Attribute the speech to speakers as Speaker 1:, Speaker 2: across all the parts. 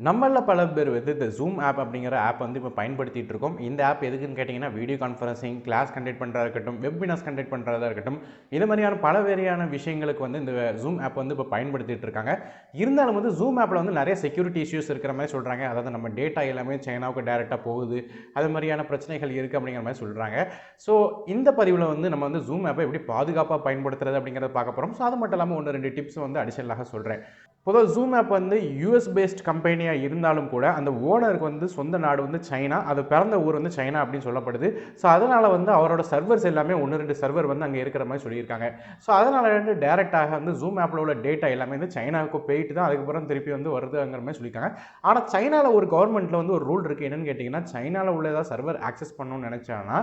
Speaker 1: நம்மள பல பேர் வந்து இந்த ஜூம் ஆப் அப்படிங்கிற ஆப் வந்து இப்போ பயன்படுத்திட்டு இருக்கோம். இந்த ஆப் எதுக்குன்னு கேட்டிங்கன்னா, வீடியோ கான்ஃபரன்சிங், கிளாஸ் கண்டக்ட் பண்ணுறதா இருக்கட்டும், வெபினார்ஸ் கண்டக்ட் பண்ணுறதா இருக்கட்டும், இது மாதிரியான பல வேறையான விஷயங்களுக்கு வந்து இந்த ஜூம் ஆப் வந்து இப்போ பயன்படுத்திட்டு இருக்காங்க. இருந்தாலும் வந்து ஜூம் ஆப்பில் வந்து நிறைய செக்யூரிட்டி இஷ்யூஸ் இருக்கிற மாதிரி சொல்கிறாங்க. அதாவது நம்ம டேட்டா எல்லாமே சைனாவுக்கு டைரெக்டாக போகுது, அது மாதிரியான பிரச்சனைகள் இருக்குது அப்படிங்கிற மாதிரி சொல்கிறாங்க. ஸோ இந்த பதிவில் வந்து நம்ம வந்து ஜூம் ஆப்பை எப்படி பாதுகாப்பாக பயன்படுத்துறது அப்படிங்கிறத பார்க்க போகிறோம். ஸோ அது மட்டும் இல்லாமல் 1-2 டிப்ஸ் வந்து அடிஷனலாக சொல்கிறேன். பொதுவாக ஜூம் ஆப் வந்து யூஎஸ் பேஸ்ட் கம்பெனியாக இருந்தாலும் கூட அந்த ஓனருக்கு வந்து சொந்த நாடு வந்து சைனா, அது பிறந்த ஊர் வந்து சைனா அப்படின்னு சொல்லப்படுது. ஸோ அதனால் வந்து அவரோட சர்வர்ஸ் எல்லாமே 1-2 சர்வர் வந்து அங்கே இருக்கிற மாதிரி சொல்லியிருக்காங்க. ஸோ அதனால் வந்து டேரெக்டாக வந்து ஜூம் ஆப்பில் உள்ள டேட்டா எல்லாமே வந்து சைனாவுக்கு போயிட்டு தான் அதுக்கப்புறம் திருப்பி வந்து வருதுங்கிற மாதிரி சொல்லியிருக்காங்க. ஆனால் சைனாவில் ஒரு கவர்மெண்ட்டில் வந்து ஒரு ரூல் இருக்குது. என்னென்னு கேட்டிங்கன்னா, சைனாவில் உள்ள ஏதாவது சர்வர் ஆக்சஸ் பண்ணணும்னு நினச்சாங்கன்னா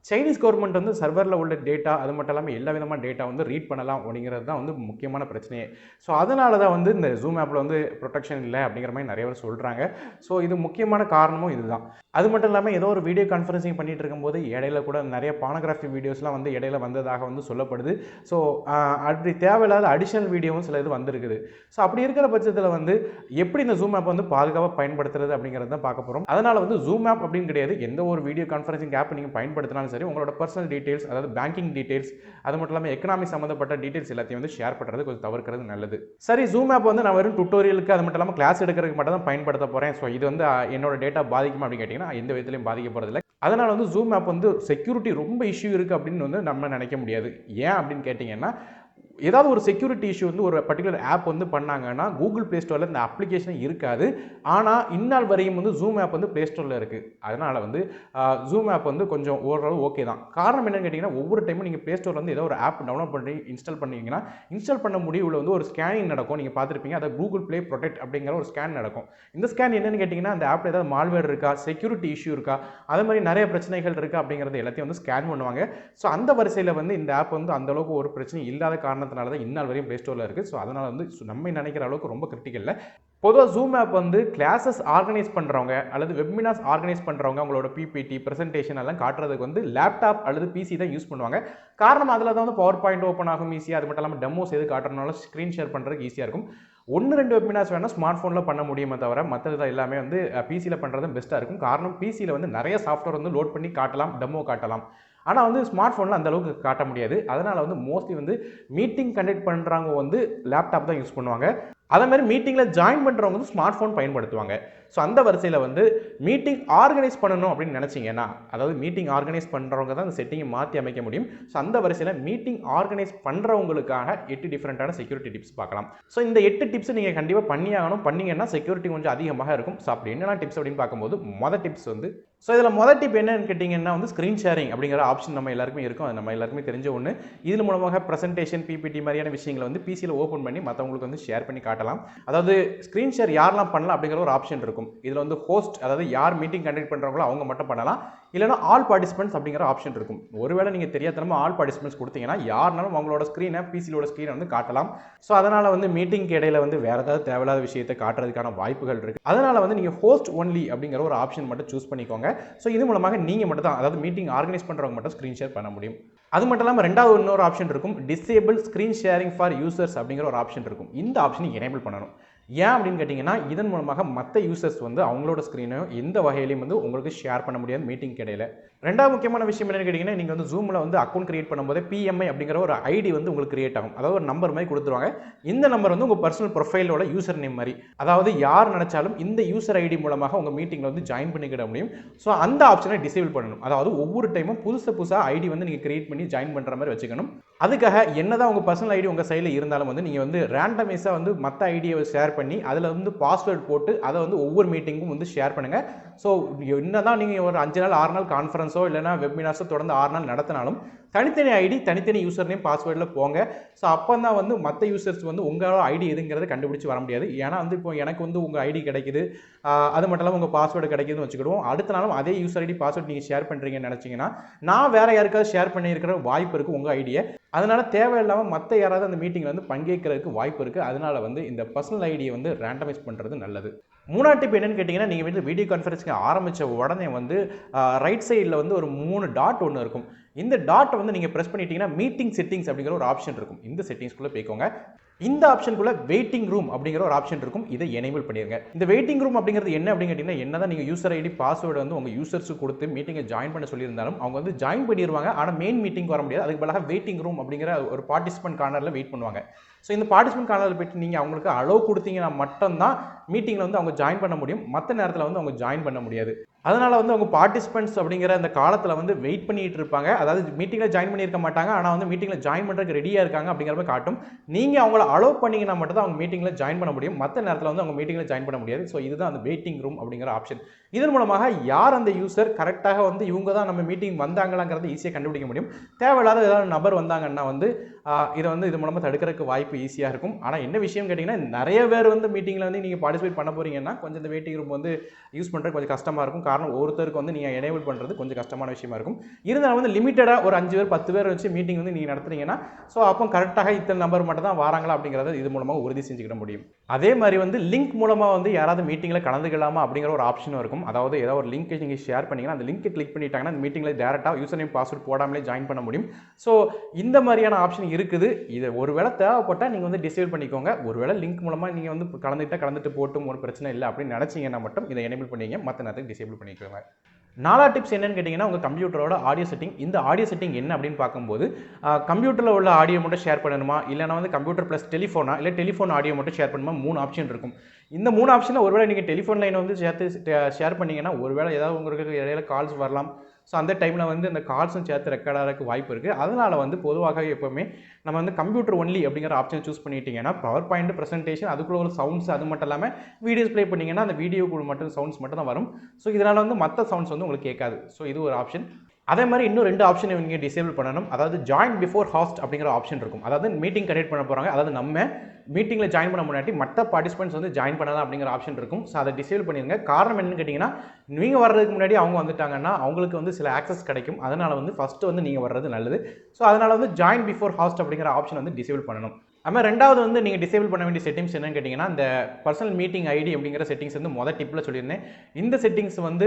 Speaker 1: சைனீஸ் கவர்மெண்ட் வந்து சர்வரில் உள்ள டேட்டா அது மட்டும் இல்லாமல் எல்லா விதமான டேட்டா வந்து ரீட் பண்ணலாம் அப்படிங்கிறது தான் வந்து முக்கியமான பிரச்சனையே. ஸோ அதனால தான் வந்து இந்த ஜூம் ஆப்பில் வந்து ப்ரொடெக்ஷன் இல்லை அப்படிங்கிற மாதிரி நிறைய பேர் சொல்கிறாங்க. ஸோ இது முக்கியமான காரணமும் இதுதான். அது மட்டும் இல்லாமல் ஏதோ ஒரு வீடியோ கான்ஃபரன்சிங் பண்ணிட்டு இருக்கும்போது இடையில கூட நிறைய பானோகிராஃபி வீடியோஸ்லாம் வந்து இடையில வந்ததாக வந்து சொல்லப்படுது. ஸோ அப்படி தேவையில்லாத அடிஷனல் வீடியோவும் சில இது வந்திருக்குது. ஸோ அப்படி இருக்கிற பட்சத்தில் வந்து எப்படி இந்த ஜூம் ஆப் வந்து பாதுகாப்பாக பயன்படுத்துறது அப்படிங்கிறது தான் பார்க்க போகிறோம். அதனால் வந்து ஜூம் ஆப் அப்படின்னு கிடையாது, எந்த ஒரு வீடியோ கான்ஃபரன்சிங் ஆப் நீங்கள் பயன்படுத்தினாலும் சரி, உங்களோட பர்சனல் டீடைல்ஸ், அதாவது பேங்கிங் டீடைல்ஸ், அது மட்டும் இல்லாமல் எக்கனாமிக் சம்மந்தப்பட்ட டீடைல்ஸ் எல்லாத்தையும் வந்து ஷேர் பண்ணுறது கொஞ்சம் தவிர்க்கிறது நல்லது. சரி, ஜூம் ஆப் வந்து நான் வெறும் டுட்டோரியலுக்கு அது மட்டும் இல்லாமல் கிளாஸ் எடுக்கிறதுக்கு மட்டும் தான் பயன்படுத்த போகிறேன். ஸோ இது வந்து என்னோட டேட்டா பாதிக்குமா அப்படின்னு கேட்டிங்கன்னா, எந்த விதத்திலையும் பாதிக்க போகிறதில்லை. அதனால் வந்து ஜூம் ஆப் வந்து செக்யூரிட்டி ரொம்ப இஷ்யூ இருக்குது அப்படின்னு வந்து நம்ம நினைக்க முடியாது. ஏன் அப்படின்னு கேட்டிங்கன்னா, ஏதாவது ஒரு செக்யூரிட்டி இஷ்யூ வந்து ஒரு பர்டிகுலர் ஆப் வந்து பண்ணாங்கன்னா கூகுள் ப்ளே ஸ்டோரில் இந்த அப்ளிகேஷன் இருக்காது. ஆனால் இந்நாள் வரையும் வந்து ஜூம் ஆப் வந்து ப்ளே ஸ்டோரில் இருக்குது. அதனால் வந்து ஜூம் ஆப் வந்து கொஞ்சம் ஓரளவு ஓகே தான். காரணம் என்னென்னு கேட்டிங்கன்னா, ஒவ்வொரு டைமும் நீங்கள் ப்ளே ஸ்டோரில் வந்து ஏதோ ஒரு ஆப் டவுன்லோட் பண்ணி இன்ஸ்டால் பண்ணிங்கன்னா, இன்ஸ்டால் பண்ண முடிவில் வந்து ஒரு ஸ்கேனிங் நடக்கும். நீங்கள் பார்த்துருப்பீங்க, அதை கூகுள் ப்ளே ப்ரொடெக்ட் அப்படிங்கிற ஒரு ஸ்கேன் நடக்கும். இந்த ஸ்கேன் என்னென்னு கேட்டிங்கன்னா, அந்த ஆப்பில் ஏதாவது மால்வேர் இருக்கா, செக்யூரிட்டி இஷ்யூ இருக்கா, அது மாதிரி நிறைய பிரச்சனைகள் இருக்குது அப்படிங்கிறது எல்லாத்தையும் வந்து ஸ்கேன் பண்ணுவாங்க. ஸோ அந்த வரிசையில் வந்து இந்த ஆப் வந்து அந்தளவுக்கு ஒரு பிரச்சனை இல்லாத காரணத்தினால தான் இந்நாள் வரையும் ப்ளே ஸ்டோரில் இருக்குது. ஸோ அதனால் வந்து நம்ம நினைக்கிற அளவுக்கு ரொம்ப கிரிட்டிக்கல் இல்லை. பொதுவாக ஜூம் ஆப் வந்து கிளாஸஸ் ஆர்கனைஸ் பண்ணுறவங்க அல்லது வெபினார்ஸ் ஆர்கனைஸ் பண்ணுறவங்க அவங்களோட பிபிடி ப்ரெசன்டேஷன் எல்லாம் காட்டுறதுக்கு வந்து லேப்டாப் அல்லது பிசி தான் யூஸ் பண்ணுவாங்க. காரணம் அதில் தான் வந்து பவர் பாயிண்ட் ஓப்பன் ஆகும் ஈஸியாக. அது மட்டும் இல்லாமல் டெமோஸ் எது காட்டுறதுனால ஸ்க்ரீன் ஷேர் பண்ணுறதுக்கு ஈஸியாக இருக்கும். 1-2 வெபினார்ஸ் வேணால் ஸ்மார்ட் ஃபோனில் பண்ண முடியுமே தவிர மற்றது எல்லாமே வந்து பிசியில் பண்ணுறது பெஸ்ட்டாக இருக்கும். காரணம் பிசியில் வந்து நிறைய சாஃப்ட்வேர் வந்து லோட் பண்ணி காட்டலாம், டெமோ காட்டலாம். ஆனால் வந்து ஸ்மார்ட் ஃபோனில் அந்த அளவுக்கு காட்ட முடியாது. அதனால் வந்து மோஸ்ட்லி வந்து மீட்டிங் கண்டக்ட் பண்ணுறவங்க வந்து லேப்டாப் தான் யூஸ் பண்ணுவாங்க. அதே மாதிரி மீட்டிங்கில் ஜாயின் பண்ணுறவங்க வந்து ஸ்மார்ட் ஃபோன் பயன்படுத்துவாங்க. ஸோ அந்த வரிசையில் வந்து மீட்டிங் ஆர்கனைஸ் பண்ணணும் அப்படின்னு நினச்சிங்கன்னா, அதாவது மீட்டிங் ஆர்கனைஸ் பண்ணுறவங்க தான் அந்த செட்டிங்கை மாற்றி அமைக்க முடியும். ஸோ அந்த வரிசையில் மீட்டிங் ஆர்கனைஸ் பண்ணுறவங்களுக்காக 8 டிஃப்ரெண்ட்டான செக்யூரிட்டி டிப்ஸ் பார்க்கலாம். ஸோ இந்த 8 டிப்ஸ் நீங்கள் கண்டிப்பாக பண்ணியாகணும். பண்ணிங்கன்னா செக்யூரிட்டி கொஞ்சம் அதிகமாக இருக்கும். ஸோ அப்படி என்னென்ன டிப்ஸ் அப்படின்னு பார்க்கும்போது மொதல் டிப்ஸ் வந்து, ஸோ இதில் மொதல் டிப் என்னன்னு கேட்டிங்கன்னா வந்து ஸ்க்ரீன் ஷேரிங் அப்படிங்கிற ஆப்ஷன் நம்ம எல்லாருக்குமே இருக்கும். அது நம்ம எல்லாருக்குமே தெரிஞ்ச ஒன்று. இதன் மூலமாக ப்ரெசன்டேஷன், பிபிடி மாதிரியான விஷயங்களை வந்து பிசியில் ஓப்பன் பண்ணி மற்றவங்களுக்கு வந்து ஷேர் பண்ணி காட்டலாம். அதாவது ஸ்க்ரீன் ஷேர் யாரெல்லாம் பண்ணலாம் அப்படிங்கிற ஒரு ஆப்ஷன் இருக்கும். இதில் வந்து ஹோஸ்ட், அதாவது யார் மீட்டிங் கண்டக்ட் பண்ணுறாங்களோ அவங்க மட்டும் பண்ணலாம். இல்லைனா ஆல் பார்ட்டிசிபென்ட்ஸ் அப்படிங்கிற ஆப்ஷன் இருக்கும். ஒருவேளை நீங்கள் தெரியாதனமா ஆல் பார்ட்டிசிபென்ட்ஸ் கொடுத்தீங்கன்னா யாருனாலும் அவங்களோட ஸ்க்ரீனை பிசியோட ஸ்க்ரீனை வந்து காட்டலாம். ஸோ அதனால் வந்து மீட்டிங்க்கு இடையில வந்து வேறு ஏதாவது தேவையில்லாத விஷயத்தை காட்டுறதுக்கான வாய்ப்புகள் இருக்குது. அதனால் வந்து நீங்கள் ஹோஸ்ட் ஒன்லி அப்படிங்கிற ஒரு ஆப்ஷன் மட்டும் சூஸ் பண்ணிக்கோங்க. ஸோ இது மூலமாக நீங்கள் மட்டும் தான், அதாவது மீட்டிங் ஆர்கனைஸ் பண்ணுறவங்க மட்டும் ஸ்க்ரீன் ஷேர் பண்ண முடியும். அது மட்டும் இல்லாமல் ரெண்டாவது இன்னொரு ஆப்ஷன் இருக்கும், disable screen sharing for users அப்படிங்கிற ஒரு ஆப்ஷன் இருக்கும். இந்த ஆப்ஷனை எனேபிள் பண்ணணும். ஏன் அப்படின்னு கேட்டிங்கன்னா, இதன் மூலமாக மற்ற யூசர்ஸ் வந்து அவங்களோட ஸ்க்ரீனை எந்த வகையிலையும் வந்து உங்களுக்கு ஷேர் பண்ண முடியாது மீட்டிங் இடையில. ரெண்டாவது முக்கியமான விஷயம் என்னன்னு கேட்டிங்கன்னா, நீங்கள் வந்து ஜூமில் வந்து அக்கௌண்ட் கிரியேட் பண்ணும்போது பிஎம்ஐ அப்படிங்கிற ஒரு ஐடி வந்து உங்களுக்கு கிரியேட் ஆகும். அதாவது ஒரு நம்பர் மாதிரி கொடுத்துருவாங்க. இந்த நம்பர் வந்து உங்கள் பர்சனல் ப்ரொஃபைலோட யூசர் நேம் மாதிரி. அதாவது யார் நினைச்சாலும் இந்த யூசர் ஐடி மூலமாக உங்கள் மீட்டிங்கில் வந்து ஜாயின் பண்ணிக்கிட முடியும். ஸோ அந்த ஆப்ஷனை டிசேபிள் பண்ணணும். அதாவது ஒவ்வொரு டைமும் புதுசாக ஐடி வந்து நீங்கள் கிரியேட் பண்ணி ஜாயின் பண்ணுற மாதிரி வச்சுக்கணும். அதுக்காக என்னதான் உங்கள் பர்சனல் ஐடி உங்கள் சைடில் இருந்தாலும் வந்து நீங்கள் வந்து ரேண்டமைஸாக வந்து மற்ற ஐடியை ஷேர் பண்ணி அதில் வந்து பாஸ்வேர்டு போட்டு அதை வந்து ஒவ்வொரு மீட்டிங்கும் வந்து ஷேர் பண்ணுங்கள். ஸோ என்னதான் நீங்கள் ஒரு 5 நாள் 6 நாள் கான்ஃபரன்ஸோ இல்லைனா வெபினார்ஸோ தொடர்ந்து 6 நாள் நடத்தினாலும் தனித்தனி ஐடி, தனித்தனி யூசர் நேம், பாஸ்வேர்டில் போங்க. ஸோ அப்போ தான் வந்து மற்ற யூசர்ஸ் வந்து உங்களோட ஐடி எதுங்கிறத கண்டுபிடிச்சி வர முடியாது. ஏன்னா வந்து இப்போ எனக்கு வந்து உங்கள் ஐடி கிடைக்குது, அது மட்டும் இல்லாமல் உங்கள் பாஸ்வேர்டு கிடைக்குதுன்னு வச்சுக்கிடுவோம். அடுத்த நாளும் அதே யூசர் ஐடி பாஸ்வேர்டு நீங்கள் ஷேர் பண்ணுறீங்கன்னு நினச்சிங்கன்னா நான் வேறு யாருக்காவது ஷேர் பண்ணியிருக்கிற வாய்ப்பு இருக்குது உங்கள் ஐடியை. அதனால் தேவையில்லாமல் மற்ற யாராவது அந்த மீட்டிங்கில் வந்து பங்கேற்கிறதுக்கு வாய்ப்பு இருக்குது. அதனால் வந்து இந்த பர்சனல் ஐடியை வந்து ரேண்டமைஸ் பண்ணுறது நல்லது. மூணாவது டிப் என்னன்னு கேட்டிங்கன்னா, நீங்கள் வந்து வீடியோ கான்ஃபரன்ஸிங் ஆரம்பித்த உடனே வந்து ரைட் சைடில் வந்து ஒரு 3 டாட் ஒன்று இருக்கும். இந்த டாட்டை வந்து நீங்கள் ப்ரெஸ் பண்ணிட்டீங்கன்னா மீட்டிங் செட்டிங்ஸ் அப்படிங்கிற ஒரு ஆப்ஷன் இருக்கும். இந்த செட்டிங்ஸ்குள்ளே போய்க்கோங்க. இந்த ஆப்ஷனுக்குள்ள வெயிட்டிங் ரூம் அப்படிங்கிற ஒரு ஆப்ஷன் இருக்கும். இதை எனேபிள் பண்ணிருங்க. இந்த வெயிட்டிங் ரூம் அப்படிங்கிறது என்ன அப்படின்னு கேட்டீங்கன்னா, என்னதான் நீங்க யூசர் ஐடி பாஸ்வேர்டு வந்து உங்க யூசர்ஸ்க்கு கொடுத்து மீட்டிங்கை ஜாயின் பண்ண சொல்லியிருந்தாலும் அவங்க வந்து ஜாயின் பண்ணிடுவாங்க. ஆனால் மெயின் மீட்டிங் வர முடியாது. அதுக்கு பதிலாக வெயிட்டிங் ரூம் அப்படிங்கிற ஒரு பார்ட்டிசிபென்ட் கார்னரில் வெயிட் பண்ணுவாங்க. ஸோ இந்த பார்ட்டிசிபென்ட் கார்னரில் போய்ட்டு நீங்கள் அவங்களுக்கு அலோவ் கொடுத்தீங்கன்னா மட்டும்தான் மீட்டிங்கில் வந்து அவங்க ஜாயின் பண்ண முடியும். மற்ற நேரத்தில் வந்து அவங்க ஜாயின் பண்ண முடியாது. அதனால வந்து அவங்க பார்ட்டிசிபென்ட்ஸ் அப்படிங்கிற அந்த காலத்தில் வந்து வெயிட் பண்ணிட்டு இருப்பாங்க. அதாவது மீட்டிங்கில் ஜாயின் பண்ணியிருக்க மாட்டாங்க. ஆனால் வந்து மீட்டிங்கில் ஜாயின் பண்ணுறதுக்கு ரெடியாக இருக்காங்க அப்படிங்கிற மாதிரி காட்டும். நீங்கள் அவங்கள அலோவ் பண்ணிங்கன்னா மட்டும் தான் அவங்க மீட்டிங்கில் ஜாயின் பண்ண முடியும். மற்ற நேரத்தில் வந்து அவங்க மீட்டிங்கில் ஜாயின் பண்ண முடியாது. ஸோ இதுதான் அந்த வெயிட்டிங் ரூம் அப்படிங்கிற ஆப்ஷன். இதன் மூலமாக யார் அந்த யூசர் கரெக்டாக வந்து இவங்க தான் நம்ம மீட்டிங் வந்தாங்களாங்கிறது ஈஸியாக கண்டுபிடிக்க முடியும். தேவையில்லாத ஏதாவது நபர் வந்தாங்கன்னா வந்து இதை வந்து இது மூலமாக தடுக்கிறதுக்கு வாய்ப்பு ஈஸியாக இருக்கும். ஆனால் என்ன விஷயம் கேட்டிங்கன்னா, நிறைய பேர் வந்து மீட்டிங்கில் வந்து நீங்கள் பார்ட்டிசிபேட் பண்ண போகிறீங்கன்னா கொஞ்சம் இந்த வெயிட்டிங் ரூம் வந்து யூஸ் பண்ணுறது கொஞ்சம் கஷ்டமாக இருக்கும். காரணம் ஒருத்தருக்கு வந்து நீங்கள் எனேபிள் பண்ணுறது கொஞ்சம் கஷ்டமான விஷயமா இருக்கும். இருந்தாலும் வந்து லிமிட்டடாக ஒரு 5 பேர் 10 பேர் வச்சு மீட்டிங் வந்து நீங்கள் நடத்துறீங்கன்னா ஸோ அப்போ கரெக்டாக இத்தனை நம்பர் மட்டும் தான் வராங்களா அப்படிங்கிறத இது மூலமாக உறுதி செஞ்சுக்கிட முடியும். அதே மாதிரி வந்து லிங்க் மூலமாக வந்து யாராவது மீட்டிங்கில் கலந்துக்கலாமா அப்படிங்கிற ஒரு ஆப்ஷனும் இருக்கும். அதாவது ஏதாவது ஒரு லிங்க் நீங்கள் ஷேர் பண்ணிங்கன்னா அந்த லிங்க்கை கிளிக் பண்ணிட்டாங்கன்னா அந்த மீட்டிங்கில் டேரெக்டாக யூசர் நேம் பாஸ்வேர்ட் போடாமலே ஜாயின் பண்ண முடியும். ஸோ இந்த மாதிரியான ஆப்ஷன் இருக்குது. இதை ஒருவேளை தேவைப்பட்டால் நீங்கள் வந்து டிசேபிள் பண்ணிக்கோங்க. ஒருவேளை லிங்க் மூலமாக நீங்கள் வந்து கலந்துட்டு போட்டும் ஒரு பிரச்சனை இல்லை அப்படின்னு நினச்சிங்கன்னா மட்டும் இதை எனேபிள் பண்ணிங்க. மற்ற நேரத்துக்கு டிசேபிள் பண்ணிக்கோங்க. 4வது டிப்ஸ் என்னன்னு கேட்டிங்கன்னா, உங்கள் கம்ப்யூட்டரோட ஆடியோ செட்டிங். இந்த ஆடியோ செட்டிங் என்ன அப்படின்னு பார்க்கும்போது கம்ப்யூட்டரில் உள்ள ஆடியோ மட்டும் ஷேர் பண்ணணுமா, இல்லைனா வந்து கம்ப்யூட்டர் ப்ளஸ் டெலிஃபோனா, இல்லை டெலிஃபோன் ஆடியோ மட்டும் ஷேர் பண்ணணுமா, 3 ஆப்ஷன் இருக்கும். இந்த 3 ஆப்ஷனில் ஒருவேளை நீங்கள் டெலிஃபோன் லைனை வந்து ஷேர் பண்ணிங்கன்னா ஒருவேளை ஏதாவது உங்களுக்கு இடையில கால்ஸ் வரலாம். ஸோ அந்த டைமில் வந்து இந்த கால்ஸும் சேர்த்து ரெக்கார்ட் ஆகிறதுக்கு வாய்ப்பு இருக்குது. அதனால் வந்து பொதுவாக எப்போவுமே நம்ம வந்து கம்ப்யூட்டர் ஒன்லி அப்படிங்கிற ஆப்ஷன் சூஸ் பண்ணிட்டீங்கன்னா பவர் பாயிண்ட் ப்ரெசன்டேஷன் அதுக்குள்ள ஒரு சவுண்ட்ஸ் அது மட்டும் இல்லாமல் வீடியோஸ் ப்ளே பண்ணிங்கன்னா அந்த வீடியோக்குள்ள மட்டும் சவுண்ட்ஸ் மட்டும் தான் வரும். ஸோ இதனால் வந்து மற்ற சவுண்ட்ஸ் வந்து உங்களுக்கு கேட்காது. ஸோ இது ஒரு ஆப்ஷன். அதே மாதிரி இன்னும் 2 ஆப்ஷன் நீங்கள் டிசேபிள் பண்ணணும். அதாவது ஜாயின் பிஃபோர் ஹாஸ்ட் அப்படிங்கிற ஆப்ஷன் இருக்கும். அதாவது மீட்டிங் கண்டக்ட் பண்ண போகிறாங்க, அதாவது நம்ம மீட்டிங்கில் ஜாயின் பண்ண முன்னாடி மற்ற பார்ட்டிசிபென்ட்ஸ் வந்து ஜாயின் பண்ணலாம் அப்படிங்கிற ஆப்ஷன் இருக்கும். ஸோ அதை டிசேபிள் பண்ணிடுங்க. காரணம் என்னன்னு கேட்டிங்கன்னா, நீங்கள் வர்றதுக்கு முன்னாடி அவங்க வந்துட்டாங்கன்னா அவங்களுக்கு வந்து சில ஆக்சஸ் கிடைக்கும். அதனால் வந்து ஃபஸ்ட்டு வந்து நீங்கள் வர்றது நல்லது. ஸோ அதனால் வந்து ஜாயின் பிஃபோர் ஹாஸ்ட் அப்படிங்கிற ஆப்ஷன் வந்து டிசேபிள் பண்ணணும். அதுமாதிரி 2வது வந்து நீங்கள் டிசேபிள் பண்ண வேண்டிய செட்டிங்ஸ் என்னன்னு கேட்டிங்கன்னா, இந்த பர்சனல் மீட்டிங் ஐடி அப்படிங்கிற செட்டிங்ஸ் வந்து மொதல் டிப்பில் சொல்லியிருந்தேன். இந்த செட்டிங்ஸ் வந்து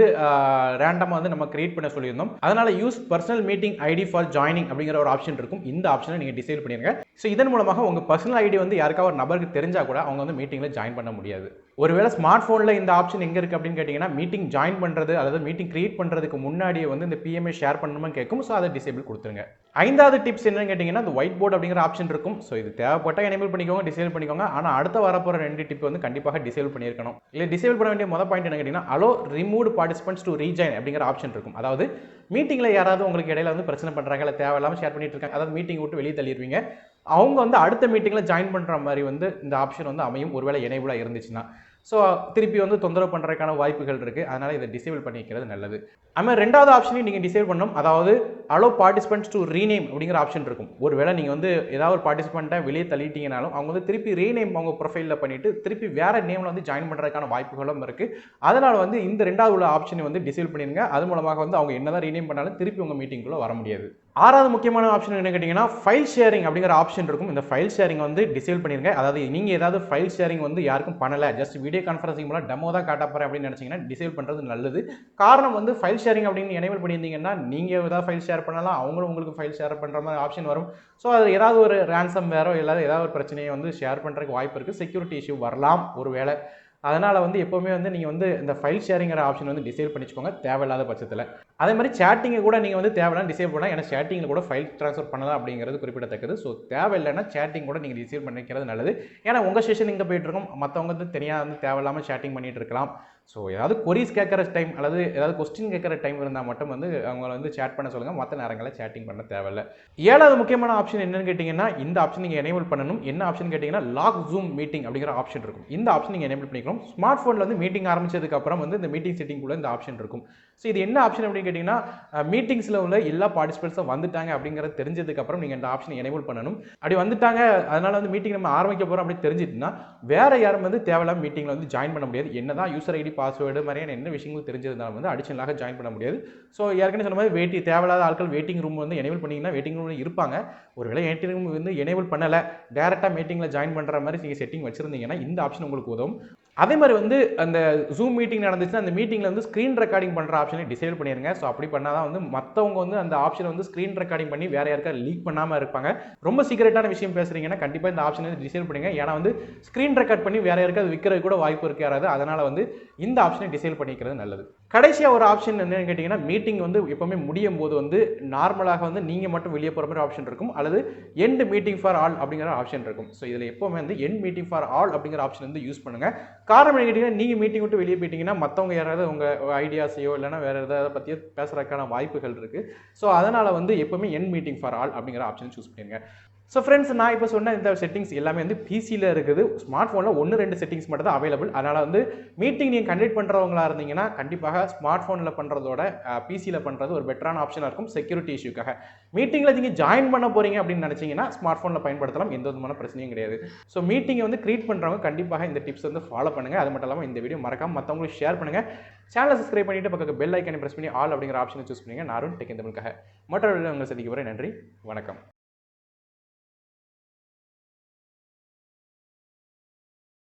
Speaker 1: ரேண்டமாக வந்து நம்ம கிரியேட் பண்ண சொல்லியிருந்தோம். அதனால் use personal meeting ID for joining அப்படிங்கிற ஒரு ஆப்ஷன் இருக்கும். இந்த ஆப்ஷனை நீங்கள் டிசேபிள் பண்ணிடுங்க. ஸோ இதன் மூலமாக உங்கள் பர்சனல் ஐடி வந்து யாருக்காவது ஒரு நபருக்கு தெரிஞ்சால் கூட அவங்க வந்து மீட்டிங்கில் ஜாயின் பண்ண முடியாது. ஒருவேளை ஸ்மார்ட் ஃபோனில் இந்த ஆப்ஷன் எங்கே இருக்குது அப்படின்னு கேட்டிங்கன்னா, மீட்டிங் ஜாயின் பண்ணுறது அதாவது மீட்டிங் கிரியேட் பண்ணுறதுக்கு முன்னாடியே வந்து இந்த பிஎம்ஏ ஷேர் பண்ணணுமா கேட்கும். ஸோ அதை டிசேபிள் கொடுத்துருங்க. 5வது டிப்ஸ் என்னன்னு கேட்டிங்கன்னா, இந்த ஒயிட் போர்டு அப்படிங்கிற ஆப்ஷன் இருக்கும். ஸோ இது தேவைப்பட்டால் எனேபிள் பண்ணிக்கோங்க, டிசேபிள் பண்ணிக்கோங்க. ஆனால் அடுத்த வரப்போகிற 2 டிப் வந்து கண்டிப்பாக டிசேபிள் பண்ணியிருக்கணும். இல்லை டிசேபிள் பண்ண வேண்டிய மொதல் பாயிண்ட் என்ன கேட்டிங்கன்னா, allow removed participants to rejoin அப்படிங்கிற ஆப்ஷன் இருக்கும். அதாவது மீட்டிங்கில் யாராவது உங்களுக்கு இடையில வந்து பிரச்சனை பண்ணுறாங்க, இல்லை தேவையில்லாமல் ஷேர் பண்ணிட்டு இருக்காங்க, அதாவது மீட்டிங் விட்டு வெளியே தள்ளிடுவீங்க. அவங்க வந்து அடுத்த மீட்டிங்கில் ஜாயின் பண்ணுற மாதிரி வந்து இந்த ஆப்ஷன் வந்து அமையும் ஒருவேளை எனேபிளாக இருந்துச்சுன்னா. ஸோ திருப்பி வந்து தொந்தரவு பண்ணுறதுக்கான வாய்ப்புகள் இருக்குது. அதனால் இதை டிசேபிள் பண்ணிக்கிறது நல்லது. அதுமாதிரி 2வது ஆப்ஷனையும் நீங்கள் டிசேபிள் பண்ணணும். அதாவது அலோ பார்ட்டிசிபென்ட்ஸ் டு ரீநேம் அப்படிங்கிற ஆப்ஷன் இருக்கும். ஒருவேளை நீங்கள் வந்து ஏதாவது ஒரு பார்ட்டிசிபெண்ட்டை வெளியே தள்ளிட்டீங்கனாலும் அவங்க வந்து திருப்பி ரீநேம் அவங்க ப்ரொஃபைலில் பண்ணிவிட்டு திருப்பி வேறு நேமில் வந்து ஜாயின் பண்ணுறதுக்கான வாய்ப்புகளும் இருக்குது. அதனால் வந்து இந்த 2வது உள்ள ஆப்ஷனை வந்து டிசேபிள் பண்ணிடுங்க. அது மூலமாக வந்து அவங்க என்ன தான் ரீநேம் பண்ணாலும் திருப்பி உங்கள் மீட்டிங்குள்ளே வர முடியாது. 6வது முக்கியமான ஆப்ஷன் என்ன கேட்டிங்கன்னா, ஃபைல் ஷேரிங் அப்படிங்கிற ஆப்ஷன் இருக்கும். இந்த ஃபைல் ஷேரிங் வந்து டிசேபிள் பண்ணிடுங்க. அதாவது நீங்கள் ஏதாவது ஃபைல் ஷேரிங் வந்து யாருக்கும் பண்ணலை, ஜஸ்ட் வீடியோ கான்ஃபரன்சிங் மூலம் டெமோ தான் காட்ட போகிறேன் அப்படின்னு நினச்சிங்கன்னா டிசேபிள் பண்ணுறது நல்லது. காரணம் வந்து ஃபைல் ஷேரிங் அப்படின்னு எனேபிள் பண்ணியிருந்தீங்கன்னா நீங்கள் ஏதாவது ஃபைல் ஷேர் பண்ணலாம், அவங்களும் உங்களுக்கு ஃபைல் ஷேர் பண்ணுற மாதிரி ஆப்ஷன் வரும். ஸோ அது ஏதாவது ஒரு ரேன்சம் வேறோ ஏதாவது ஒரு பிரச்சனையை வந்து ஷேர் பண்ணுறதுக்கு வாய்ப்பு இருக்குது. செக்யூரிட்டி இஷ்யூ வரலாம் ஒரு வேளை. அதனால் வந்து எப்போவுமே வந்து நீங்கள் வந்து இந்த ஃபைல் ஷேரிங்கிற ஆப்ஷன் வந்து டிசேபிள் பண்ணிச்சுக்கோங்க தேவையில்லாத பட்சத்தில். அதே மாதிரி சேட்டிங்கை கூட நீங்கள் வந்து தேவையில்லாம் டிசேபிள் பண்ணலாம். ஏன்னா சேட்டிங்கில் கூட ஃபைல் ட்ரான்ஸ்ஃபர் பண்ணலாம் அப்படிங்கிறது குறிப்பிடத்தக்கது. ஸோ தேவையில்லைன்னா சேட்டிங் கூட நீங்கள் டிசேபிள் பண்ணிக்கிறது நல்லது. ஏன்னா உங்கள் செஷன் இங்கே போயிட்டுருக்கும், மற்றவங்க வந்து தனியாக வந்து தேவையில்லாமல் சேட்டிங் பண்ணிகிட்டு இருக்கலாம். ஸோ ஏதாவது கொரிஸ் கேட்குற டைம் அல்லது ஏதாவது கொஸ்டின் கேட்குற டைம் இருந்தால் மட்டும் வந்து அவங்கள வந்து சேட் பண்ண சொல்லுங்கள். மற்ற நேரங்களில் சேட்டிங் பண்ண தேவையில்லை. 7வது முக்கியமான ஆப்ஷன் என்னன்னு கேட்டிங்கன்னா, இந்த ஆப்ஷன் நீங்கள் எனேபிள் பண்ணணும். என்ன ஆப்ஷன் கேட்டிங்கன்னா, லாக் ஜூம் மீட்டிங் அப்படிங்கிற ஆப்ஷன் இருக்கும். இந்த ஆப்ஷன் நீங்கள் எனேபிள் பண்ணிக்கணும். ஸ்மார்ட் ஃபோனில் வந்து மீட்டிங் ஆரம்பிச்சதுக்கப்புறம் வந்து இந்த மீட்டிங் செட்டிங்குள்ளே இந்த ஆப்ஷன் இருக்கும். ஸோ இது என்ன ஆப்ஷன் அப்படின்னு கேட்டிங்கன்னா, மீட்டிங்ஸில் உள்ள எல்லா பார்ட்டிசிபென்ட்ஸும் வந்துட்டாங்க அப்படிங்கிறது தெரிஞ்சதுக்கப்புறம் நீங்கள் இந்த ஆப்ஷனை எனேபிள் பண்ணணும். அப்படி வந்துட்டாங்க, அதனால் வந்து மீட்டிங் நம்ம ஆரம்பிக்க போகிறோம் அப்படின்னு தெரிஞ்சிட்டுனா வேறு யாரும் வந்து தேவையில்லாம மீட்டிங்கில் வந்து ஜாயின் பண்ண முடியாது. என்ன தான் யூசர் ஐடி பாஸ்வேர்டு மாதிரியான என்ன விஷயங்கள் தெரிஞ்சதுனாலும் வந்து அடிஷனலாக ஜாயின் பண்ண முடியாது. ஸோ ஏற்கனவே சொன்ன மாதிரி தேவையில்லாத ஆட்கள் வெயிட்டிங் ரூம் வந்து எனேபிள் பண்ணிங்கன்னா வெயிட்டிங் ரூமில் இருப்பாங்க. ஒருவேளை வெயிட்டிங் ரூம் வந்து எனேபிள் பண்ணலை, டேரெக்டாக மீட்டிங்கில் ஜாயின் பண்ணுற மாதிரி நீங்கள் செட்டிங் வச்சுருந்தீங்கன்னா இந்த ஆப்ஷன் உங்களுக்கு உதவும். அதே மாதிரி வந்து அந்த ஜூம் மீட்டிங் நடந்துச்சுன்னா அந்த மீட்டிங்கில் வந்து ஸ்க்ரீன் ரெக்கார்டிங் பண்ணுற ஆப்ஷனை டிசேபிள் பண்ணிடுங்க. ஸோ அப்படி பண்ணால் தான் வந்து மற்றவங்க வந்து அந்த ஆப்ஷனை வந்து ஸ்க்ரீன் ரெக்கார்டிங் பண்ணி வேறு யாருக்கா லீக் பண்ணாமல் இருப்பாங்க. ரொம்ப சீக்கிரட்டான விஷயம் பேசுகிறீங்கன்னா கண்டிப்பாக இந்த ஆப்ஷனை வந்து டிசேபிள் பண்ணுங்க. ஏன்னா வந்து ஸ்க்ரீன் ரெக்கார்ட் பண்ணி வேறு யாருக்காவது விற்கிறது கூட வாய்ப்பு இருக்கு யாராவது. அதனால் வந்து இந்த ஆப்ஷனை டிசேபிள் பண்ணிக்கிறது நல்லது. கடைசியாக ஒரு ஆப்ஷன் என்னன்னு கேட்டிங்கன்னா, மீட்டிங் வந்து எப்போவுமே முடியும் போது வந்து நார்மலாக வந்து நீங்கள் மட்டும் வெளியே போகிற மாதிரி ஆப்ஷன் இருக்கும், அல்லது எண்ட் மீட்டிங் ஃபார் ஆல் அப்படிங்கிற ஆப்ஷன் இருக்கும். ஸோ இதில் எப்போவுமே வந்து எண்ட் மீட்டிங் ஃபார் ஆல் அப்படிங்கிற ஆப்ஷன் வந்து யூஸ் பண்ணுங்கள். காரணம் என்ன கேட்டிங்கன்னா, நீங்கள் மீட்டிங் விட்டு வெளியே போயிட்டீங்கன்னா மற்றவங்க யாராவது உங்கள் ஐடியாஸையோ இல்லைனா வேறு எதாவது பற்றியோ பேசுகிறதுக்கான வாய்ப்புகள் இருக்குது. ஸோ அதனால் வந்து எப்போவுமே எண்ட் மீட்டிங் ஃபார் ஆல் அப்படிங்கிற ஆப்ஷன் சூஸ் பண்ணிடுங்க. ஸோ ஃப்ரெண்ட்ஸ், நான் இப்போ சொன்ன இந்த செட்டிங்ஸ் எல்லாமே வந்து பிசியில் இருக்குது. ஸ்மார்ட் ஃபோனில் 1-2 செட்டிங்ஸ் மட்டும் தான் அவைலபிள். அதனால் வந்து மீட்டிங் நீங்கள் கண்டக்ட் பண்ணுறவங்களா இருந்தீங்கன்னா கண்டிப்பாக ஸ்மார்ட் ஃபோனில் பண்ணுறதோட பிசியில் பண்ணுறது ஒரு பெட்டரான ஆப்ஷனாக இருக்கும் செக்யூரிட்டி இஷ்யூக்காக. மீட்டிங்கில் நீங்கள் ஜாயின் பண்ண போகிறீங்க அப்படின்னு நினச்சிங்கன்னா ஸ்மார்ட் ஃபோனில் பயன்படுத்தலாம், எந்த விதமான பிரச்சனையும் கிடையாது. ஸோ மீட்டிங்கை வந்து க்ரியேட் பண்ணுறவங்க கண்டிப்பாக இந்த டிப்ஸ் வந்து ஃபாலோ பண்ணுங்கள். அது மட்டும் இல்லாமல் இந்த வீடியோ மறக்காமல் மற்றவங்களுக்கு ஷேர் பண்ணுங்கள். சேனலை சப்ஸ்கிரைப் பண்ணிவிட்டு பக்கத்துக்கு பெல் ஐக்கனை ப்ரெஸ் பண்ணி ஆல் அப்படிங்கிற ஆப்ஷனை சூஸ் பண்ணுங்கள். நான் அருண் டெக் தமிழுக்காக மற்ற வீடியோ உங்களை சந்திக்க போகிறேன். நன்றி, வணக்கம்.